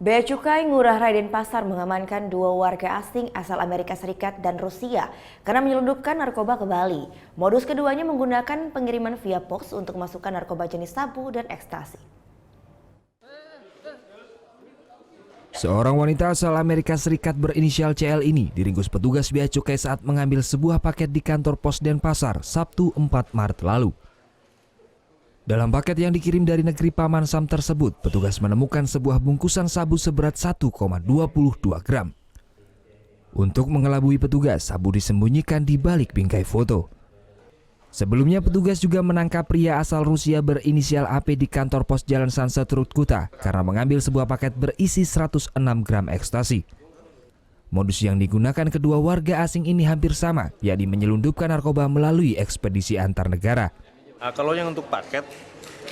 Bea Cukai Ngurah Rai Denpasar mengamankan dua warga asing asal Amerika Serikat dan Rusia karena menyelundupkan narkoba ke Bali. Modus keduanya menggunakan pengiriman via pos untuk memasukkan narkoba jenis sabu dan ekstasi. Seorang wanita asal Amerika Serikat berinisial CL ini diringkus petugas bea cukai saat mengambil sebuah paket di kantor pos Denpasar Sabtu 4 Maret lalu. Dalam paket yang dikirim dari negeri Paman Sam tersebut, petugas menemukan sebuah bungkusan sabu seberat 1,22 gram. Untuk mengelabui petugas, sabu disembunyikan di balik bingkai foto. Sebelumnya petugas juga menangkap pria asal Rusia berinisial AP di kantor pos Jalan Sunset Road Kuta karena mengambil sebuah paket berisi 106 gram ekstasi. Modus yang digunakan kedua warga asing ini hampir sama, yakni menyelundupkan narkoba melalui ekspedisi antar negara. Nah, kalau yang untuk paket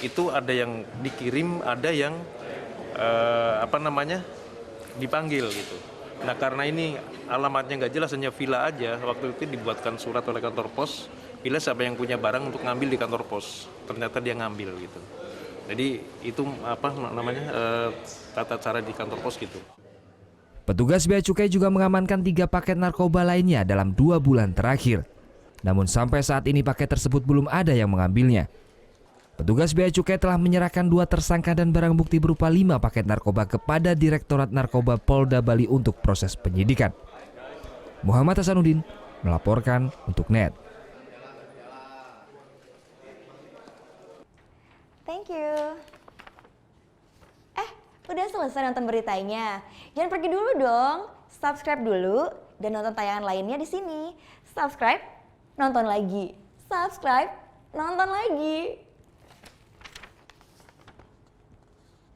itu ada yang dikirim, ada yang dipanggil gitu. Nah karena ini alamatnya nggak jelas, hanya villa aja, waktu itu dibuatkan surat oleh kantor pos, bila siapa yang punya barang untuk ngambil di kantor pos, ternyata dia ngambil gitu. Jadi itu tata cara di kantor pos gitu. Petugas bea cukai juga mengamankan 3 paket narkoba lainnya dalam 2 bulan terakhir. Namun sampai saat ini paket tersebut belum ada yang mengambilnya. Petugas bea cukai telah menyerahkan 2 tersangka dan barang bukti berupa 5 paket narkoba kepada Direktorat Narkoba Polda Bali untuk proses penyidikan. Muhammad Hasanuddin melaporkan untuk NET. Thank you. Udah selesai nonton beritanya? Jangan pergi dulu dong. Subscribe dulu dan nonton tayangan lainnya di sini. Subscribe, nonton lagi. Subscribe, nonton lagi.